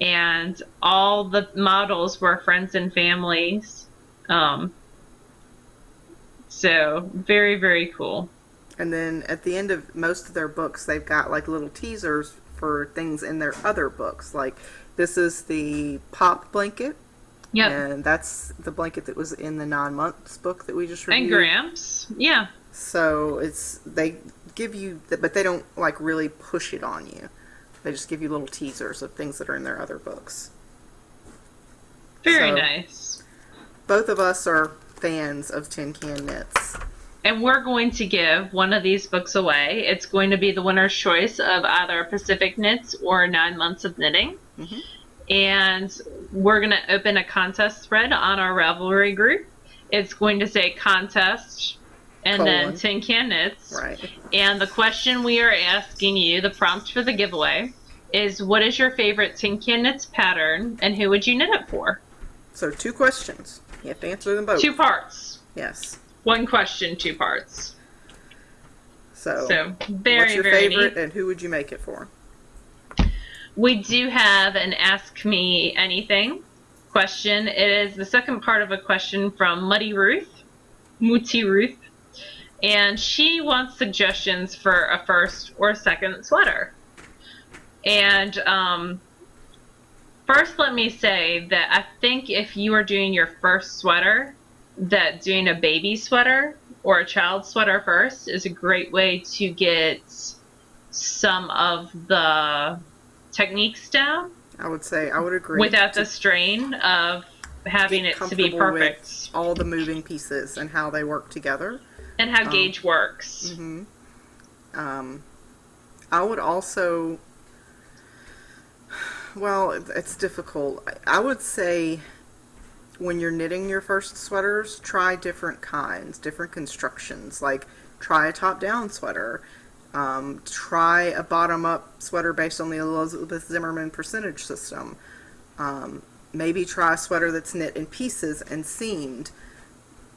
And all the models were friends and families. So, very, very cool. And then at the end of most of their books, they've got like little teasers for things in their other books. Like, this is the Pop blanket. Yep. And that's the blanket that was in the 9 months book that we just reviewed. And Gramps. Yeah. So, they give you, but they don't like really push it on you. They just give you little teasers of things that are in their other books. Very nice. Both of us are fans of TinCanKnits. And we're going to give one of these books away. It's going to be the winner's choice of either Pacific Knits or 9 Months of Knitting. And we're going to open a contest thread on our Ravelry group. It's going to say contest and then TinCanKnits. Right. And the question we are asking you, the prompt for the giveaway, is what is your favorite TinCanKnits pattern and who would you knit it for? So 2 questions. You have to answer them both. 2 parts. Yes. 1 question, 2 parts. So very, what's your very favorite neat. And who would you make it for? We do have an Ask Me Anything question. It is the second part of a question from Mutti Ruth. And she wants suggestions for a first or second sweater. And first let me say that I think if you are doing your first sweater, that doing a baby sweater or a child sweater first is a great way to get some of the techniques down. I would agree. Without the strain of having it to be perfect. With all the moving pieces and how they work together. And how gauge works. I would also, well, it's difficult. I would say when you're knitting your first sweaters, try different kinds, different constructions. Like, try a top-down sweater. Try a bottom-up sweater based on the Elizabeth Zimmerman percentage system. Maybe try a sweater that's knit in pieces and seamed,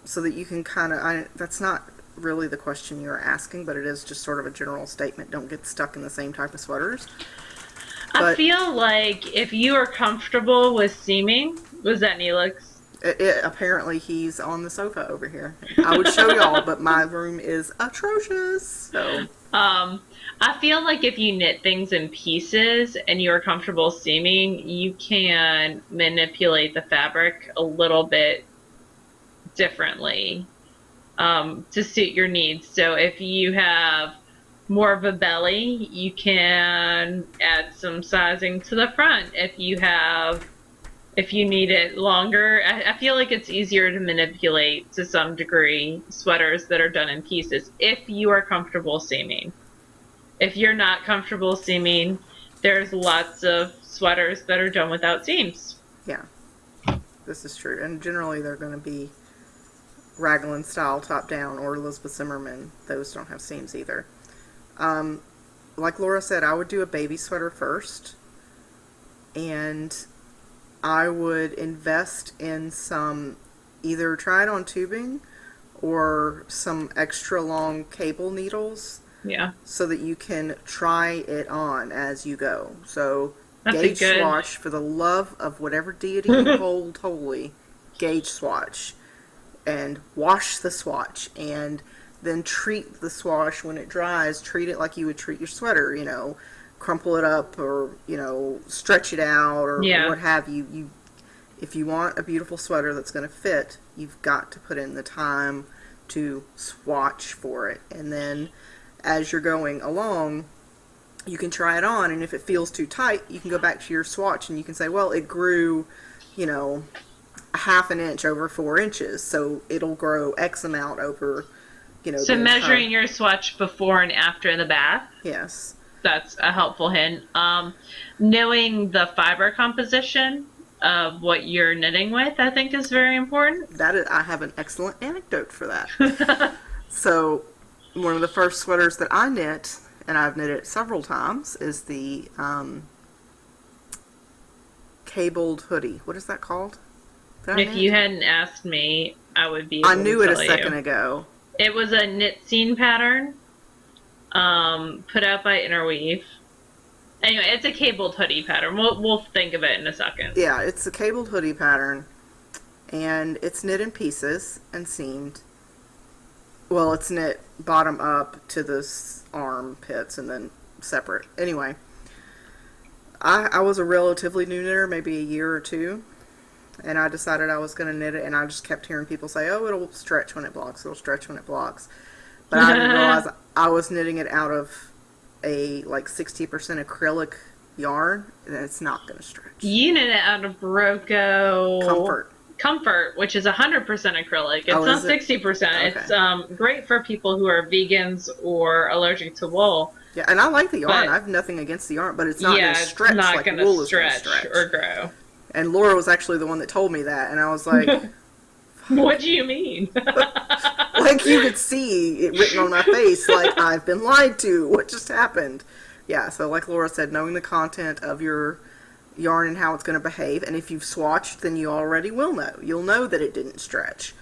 so that you can kind of, that's not really the question you're asking, but it is just sort of a general statement. Don't get stuck in the same type of sweaters. I feel like if you are comfortable with seaming, was that Neelix? Apparently he's on the sofa over here. I would show y'all, but my room is atrocious. So. I feel like if you knit things in pieces and you're comfortable seaming, you can manipulate the fabric a little bit differently to suit your needs. So if you have more of a belly, you can add some sizing to the front. If you need it longer, I feel like it's easier to manipulate to some degree sweaters that are done in pieces if you are comfortable seaming. If you're not comfortable seaming, there's lots of sweaters that are done without seams. Yeah, this is true. And generally they're going to be Raglan style top down or Elizabeth Zimmerman. Those don't have seams either. Like Laura said, I would do a baby sweater first, and I would invest in some, either try it on tubing or some extra long cable needles. Yeah. So that you can try it on as you go. So That's gauge swatch, for the love of whatever deity you hold holy, gauge swatch. And wash the swatch. And then treat the swatch when it dries. Treat it like you would treat your sweater, you know. Crumple it up or, you know, stretch it out or what have you. If you want a beautiful sweater that's going to fit, you've got to put in the time to swatch for it. And then as you're going along, you can try it on, and if it feels too tight, you can go back to your swatch and you can say, well, it grew, you know, a half an inch over 4 inches, so it'll grow X amount over, you know. So measuring your swatch before and after the bath? Yes. That's a helpful hint. Knowing the fiber composition of what you're knitting with, I think, is very important. I have an excellent anecdote for that. So one of the first sweaters that I knit, and I've knit it several times, is the cabled hoodie. What is that called? If you hadn't asked me, I would be able I knew to it a tell second you. ago. It was a knit scene pattern put out by Interweave. Anyway, it's a cabled hoodie pattern. We'll think of it in a second. Yeah, it's a cabled hoodie pattern, and it's knit in pieces and seamed. Well, it's knit bottom up to the armpits and then separate. Anyway, I was a relatively new knitter, maybe a year or two, and I decided I was going to knit it, and I just kept hearing people say, oh, it'll stretch when it blocks, it'll stretch when it blocks. But I didn't realize I was knitting it out of a like 60% acrylic yarn, and it's not going to stretch. You knit it out of Barocco Comfort, which is 100% acrylic. It's not 60%. Okay. It's great for people who are vegans or allergic to wool. Yeah, and I like the yarn. I have nothing against the yarn, but it's not going to stretch like wool is going to stretch or grow. And Laura was actually the one that told me that, and I was like, what do you mean? Like you could see it written on my face, like I've been lied to. What just happened? Yeah, so like Laura said, knowing the content of your yarn and how it's going to behave, and if you've swatched, then you already will know. You'll know that it didn't stretch.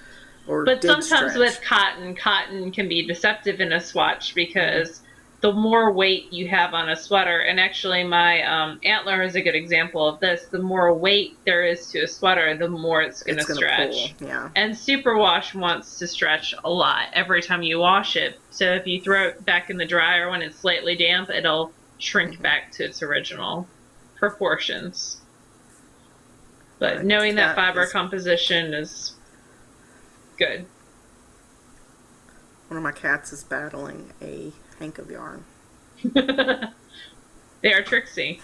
But sometimes with cotton can be deceptive in a swatch because the more weight you have on a sweater, and actually my Antler is a good example of this, the more weight there is to a sweater, the more it's going to stretch. Pull. Yeah. And superwash wants to stretch a lot every time you wash it. So if you throw it back in the dryer when it's slightly damp, it'll shrink back to its original proportions. But knowing that fiber composition is good. One of my cats is battling a hank of yarn. They are tricksy.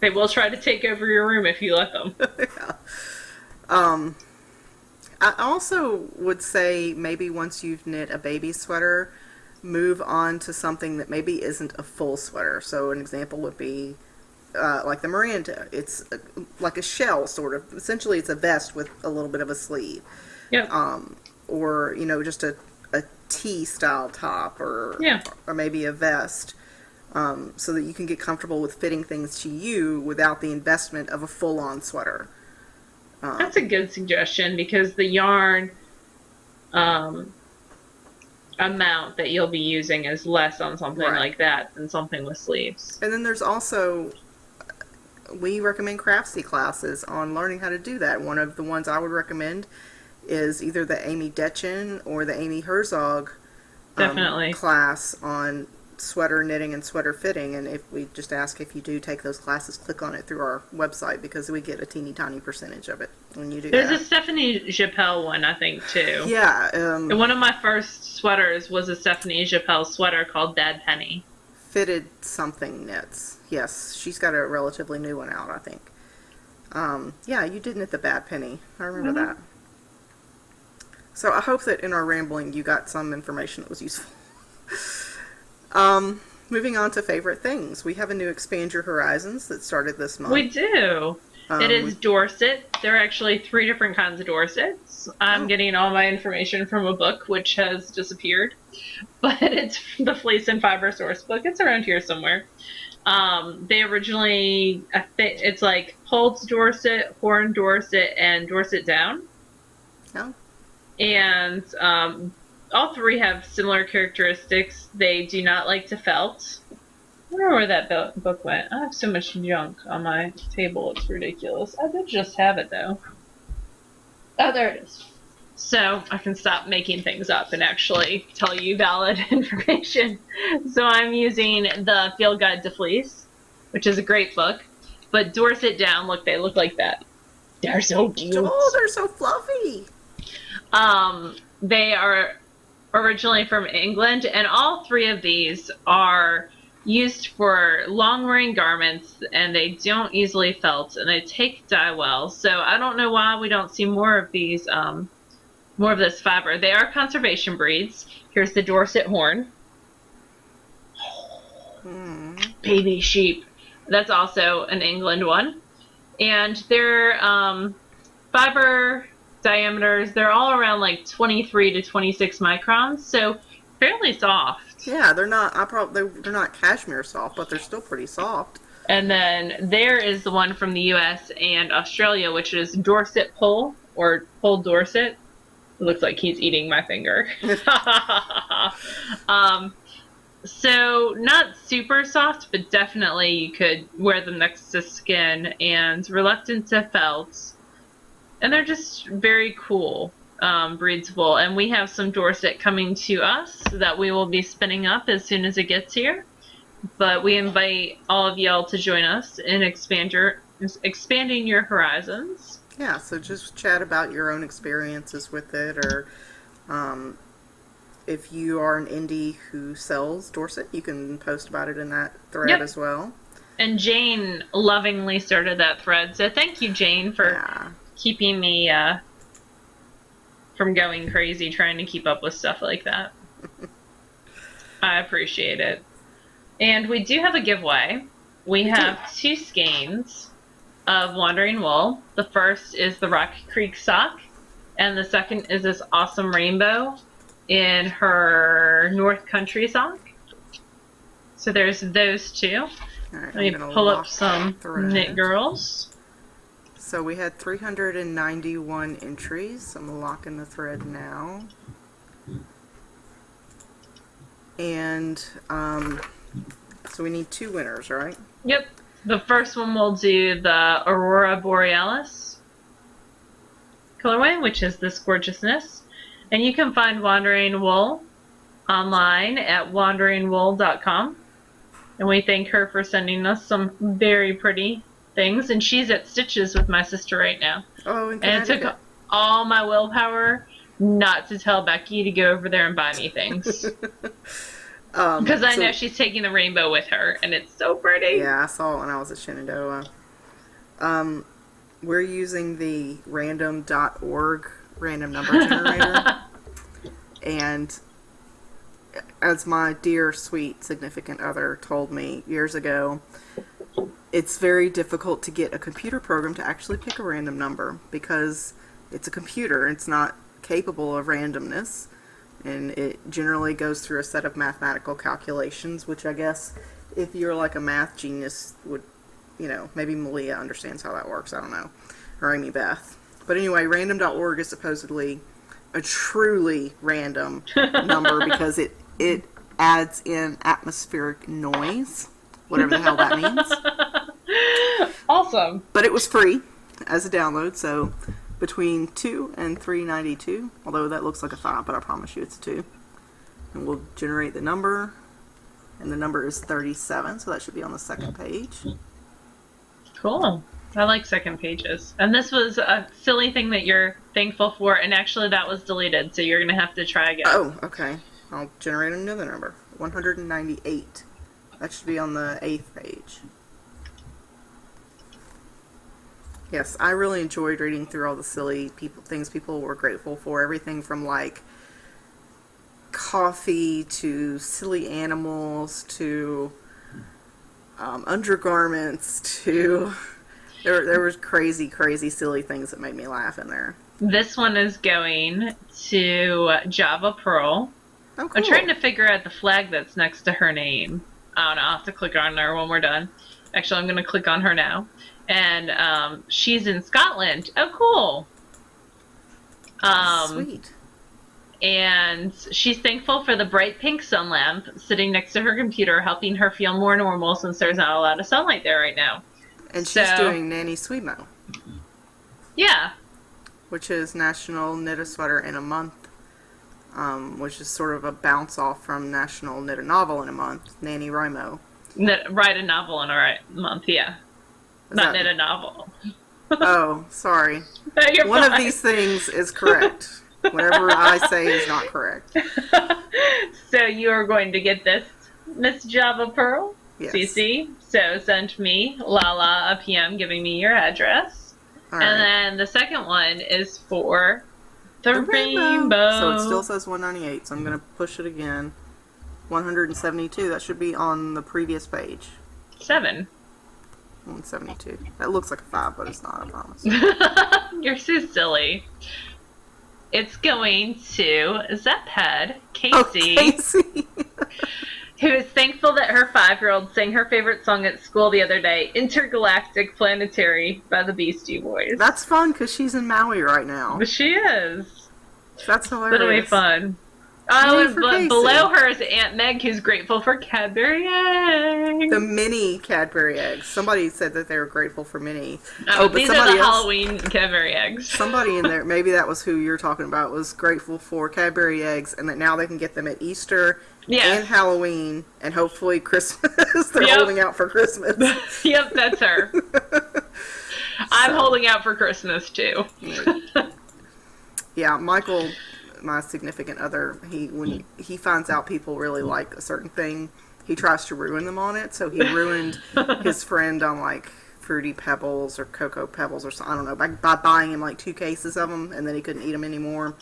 They will try to take over your room if you let them. Yeah. I also would say maybe once you've knit a baby sweater, move on to something that maybe isn't a full sweater. So an example would be like the Miranda. It's like a shell, sort of. Essentially, it's a vest with a little bit of a sleeve. Yep. Or, you know, just a T-style top or maybe a vest, so that you can get comfortable with fitting things to you without the investment of a full-on sweater. That's a good suggestion because the yarn amount that you'll be using is less on something like that than something with sleeves. And then there's also, we recommend Craftsy classes on learning how to do that. One of the ones I would recommend is either the Amy Detchen or the Amy Herzog class on sweater knitting and sweater fitting. And if we just ask if you do take those classes, click on it through our website because we get a teeny tiny percentage of it when you do There's a Stephanie Jappel one, I think, too. Yeah. And one of my first sweaters was a Stephanie Jappel sweater called Dad Penny. Fitted Something Knits. Yes, she's got a relatively new one out, I think. Yeah, you did knit the Bad Penny. I remember that. So I hope that in our rambling you got some information that was useful. Moving on to favorite things. We have a new Expand Your Horizons that started this month. We do. It is Dorset. There are actually 3 different kinds of Dorsets. I'm getting all my information from a book which has disappeared, but it's the Fleece and Fiber Source book. It's around here somewhere. They originally, it's like Holt's Dorset, Horn Dorset, and Dorset Down. Oh. And all 3 have similar characteristics. They do not like to felt. I wonder where that book went. I have so much junk on my table, it's ridiculous. I did just have it, though. Oh, there it is. So I can stop making things up and actually tell you valid information. So I'm using the Field Guide to Fleece, which is a great book. But Dorset Down, look, they look like that. They're so cute. Oh, they're so fluffy. They are originally from England, and all 3 of these are used for long-wearing garments, and they don't easily felt, and they take dye well. So I don't know why we don't see more of these, more of this fiber. They are conservation breeds. Here's the Dorset Horn. Baby sheep. That's also an England one. And their fiber diameters, they're all around like 23 to 26 microns, so fairly soft. Yeah, they're not. They're not cashmere soft, but they're still pretty soft. And then there is the one from the U.S. and Australia, which is Dorset Pole, or Pole Dorset. It looks like he's eating my finger. So not super soft, but definitely you could wear them next to skin, and reluctant to felt. And they're just very cool. Breeds wool, and we have some Dorset coming to us that we will be spinning up as soon as it gets here. But we invite all of y'all to join us in expanding your horizons. Yeah, so just chat about your own experiences with it, or if you are an indie who sells Dorset, you can post about it in that thread as well. And Jane lovingly started that thread, so thank you, Jane, for keeping me from going crazy trying to keep up with stuff like that. I appreciate it. And we do have a giveaway. We have 2 skeins of Wandering Wool. The first is the Rock Creek sock, and the second is this awesome rainbow in her North Country sock. So there's those 2. Right, let me pull up some Knit Girls. So we had 391 entries. I'm locking the thread now. And so we need 2 winners, right? Yep. The first one will do the Aurora Borealis colorway, which is this gorgeousness. And you can find Wandering Wool online at wanderingwool.com. And we thank her for sending us some very pretty things, and she's at Stitches with my sister right now. Oh, and it took all my willpower not to tell Becky to go over there and buy me things. Because I know she's taking the rainbow with her, and it's so pretty. Yeah, I saw it when I was at Shenandoah. We're using the random.org random number generator. And as my dear, sweet, significant other told me years ago, it's very difficult to get a computer program to actually pick a random number because it's a computer. It's not capable of randomness, and it generally goes through a set of mathematical calculations, which I guess if you're like a math genius would, maybe Malia understands how that works. I don't know. Or Amy Beth. But anyway, random.org is supposedly a truly random number because it adds in atmospheric noise, whatever the hell that means. Awesome. But it was free as a download, so between 2 and 392, although that looks like a 5, but I promise you it's a 2. And we'll generate the number, and the number is 37, so that should be on the second page. Cool. I like second pages. And this was a silly thing that you're thankful for, and actually that was deleted, so you're going to have to try again. Oh, okay. I'll generate another number. 198. That should be on the 8th page. Yes, I really enjoyed reading through all the silly things people were grateful for. Everything from like coffee to silly animals to undergarments to There was crazy, crazy, silly things that made me laugh in there. This one is going to Java Pearl. Oh, cool. I'm trying to figure out the flag that's next to her name. I don't know. I'll have to click on her when we're done. Actually, I'm going to click on her now. And she's in Scotland. Oh, cool. Sweet. And she's thankful for the bright pink sun lamp sitting next to her computer, helping her feel more normal since there's not a lot of sunlight there right now. And she's doing Nanny Sweetmo. Yeah. Which is National Knit a Sweater in a Month. Which is sort of a bounce off from National Knit a Novel in a Month, NaNoWriMo. Write a novel in a month, yeah. Not knit a novel. Oh, sorry. No, you're One fine. of these things is correct. Whatever I say is not correct. So you are going to get this, Miss Java Pearl? Yes. CC. So send me, Lala, a PM giving me your address. All And right. then the second one is for the rainbow. So it still says 198, so I'm going to push it again. 172, that should be on the previous page. 7. 172. That looks like a 5, but it's not, I promise. You're so silly. It's going to Zephead, Casey, Oh, Casey! who is thankful that her 5-year-old sang her favorite song at school the other day, Intergalactic Planetary by the Beastie Boys. That's fun, because she's in Maui right now. But she is. That's hilarious. That'll be fun. Yay Oh, and for Casey. below her is Aunt Meg, who's grateful for Cadbury eggs. The mini Cadbury eggs. Somebody said that they were grateful for mini. Oh, but these are somebody the else, Halloween Cadbury eggs. somebody in there, maybe that was who you're talking about, was grateful for Cadbury eggs, and that now they can get them at Easter and Halloween, and hopefully Christmas. They're holding out for Christmas. Yep, that's her. I'm holding out for Christmas, too. Yeah, Michael, my significant other, when he finds out people really like a certain thing, he tries to ruin them on it. So he ruined his friend on like Fruity Pebbles or Cocoa Pebbles or something, I don't know, by buying him like 2 cases of them, and then he couldn't eat them anymore.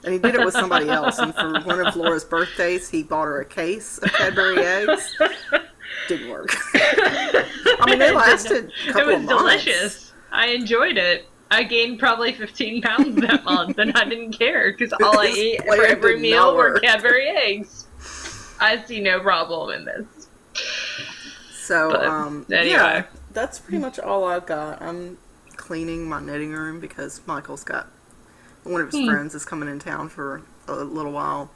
And he did it with somebody else. And for one of Laura's birthdays, he bought her a case of Cadbury eggs. Didn't work. I mean, they lasted a couple of months. It was delicious. I enjoyed it. I gained probably 15 pounds that month, and I didn't care, because all I ate for every meal were Cadbury eggs. I see no problem in this. So, anyway. Yeah, that's pretty much all I've got. I'm cleaning my knitting room because Michael's got one of his friends is coming in town for a little while.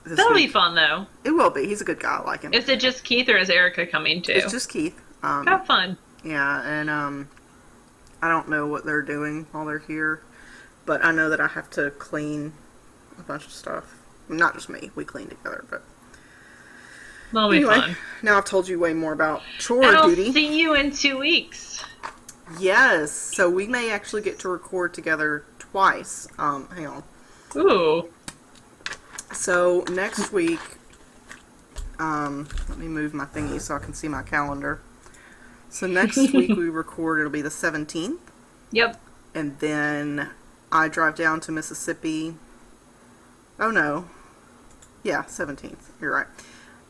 That'll be fun, though. It will be. He's a good guy. I like him. Is it just Keith, or is Erica coming too? It's just Keith. Have fun. Yeah, and I don't know what they're doing while they're here, but I know that I have to clean a bunch of stuff. Not just me. We clean together, but that'll be fun. Now I've told you way more about chore and duty. I'll see you in 2 weeks. Yes, so we may actually get to record together twice. Hang on. Ooh. So next week, let me move my thingy so I can see my calendar. So next week we record, it'll be the 17th. Yep. And then I drive down to Mississippi. Oh no. Yeah, 17th. You're right.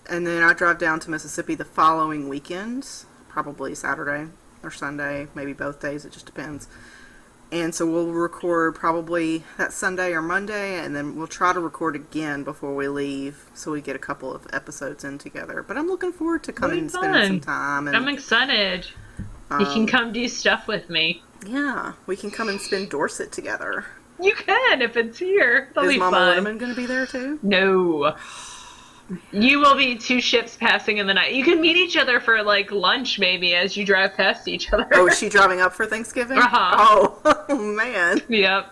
And then I drive down to Mississippi the following weekend. Probably Saturday or Sunday. Maybe both days. It just depends. And so we'll record probably that Sunday or Monday, and then we'll try to record again before we leave, so we get a couple of episodes in together. But I'm looking forward to coming and spending some time. And, I'm excited. You can come do stuff with me. Yeah, we can come and spend Dorset together. You can, if it's here. That'll Is be Mama fun. Linneman going to be there too? No. You will be 2 ships passing in the night. You can meet each other for, like, lunch, maybe, as you drive past each other. Oh, is she driving up for Thanksgiving? Uh-huh. Oh, man. Yep.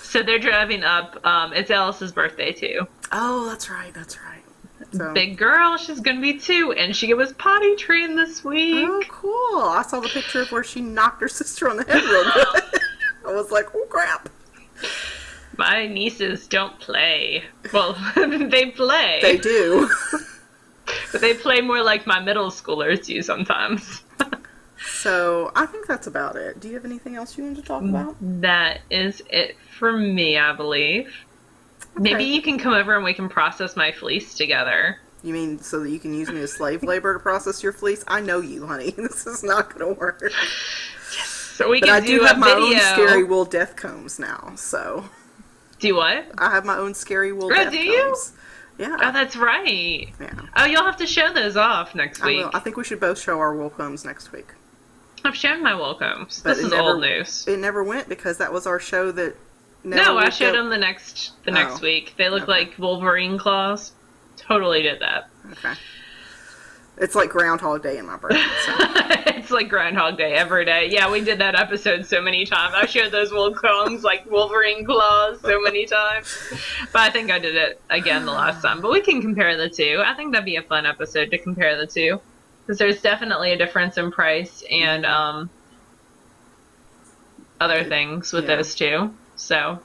So they're driving up. It's Alice's birthday, too. Oh, that's right, that's right. So. Big girl, she's going to be 2, and she was potty trained this week. Oh, cool. I saw the picture of where she knocked her sister on the head real good. I was like, oh, crap. My nieces don't play. Well, they play. They do. But they play more like my middle schoolers do sometimes. So, I think that's about it. Do you have anything else you want to talk about? That is it for me, I believe. Okay. Maybe you can come over and we can process my fleece together. You mean so that you can use me as slave labor to process your fleece? I know you, honey. This is not going to work. So we But can I do have my video. own scary wool death combs now, so. Do what? I have my own scary wool Oh, death do you? combs. Yeah. Oh, that's right. Yeah. Oh, you'll have to show those off next I week. will. I think we should both show our wool combs next week. I've shown my wool combs. But This is old news. It never went because that was our show that. No, I showed them the next week. They look like Wolverine claws. Totally did that. Okay. It's like Groundhog Day in my brain. So. It's like Groundhog Day every day. Yeah, we did that episode so many times. I showed those wool combs like Wolverine claws so many times. But I think I did it again the last time. But we can compare the two. I think that'd be a fun episode to compare the two. Because there's definitely a difference in price and other things with those two. So.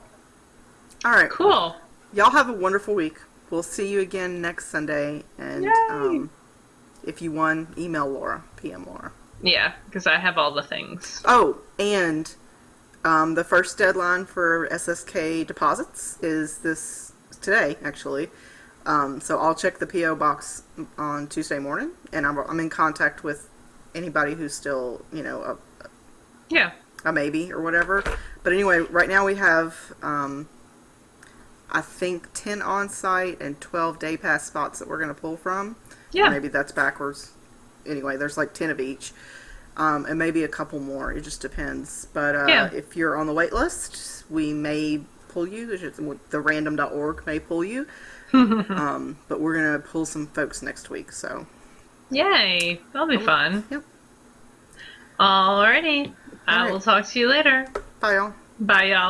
All right. Cool. Y'all have a wonderful week. We'll see you again next Sunday. And if you won, email Laura, PM Laura. Yeah, because I have all the things. Oh, and the first deadline for SSK deposits is today, actually. So I'll check the P.O. box on Tuesday morning, and I'm in contact with anybody who's still, a maybe or whatever. But anyway, right now we have, I think, 10 on-site and 12 day pass spots that we're going to pull from. Yeah. Or maybe that's backwards. Anyway, there's like 10 of each. And maybe a couple more. It just depends. But if you're on the wait list, we may pull you. The random.org may pull you. But we're going to pull some folks next week. So. Yay. That'll be fun. Yep. Alrighty. I will talk to you later. Bye, y'all. Bye, y'all.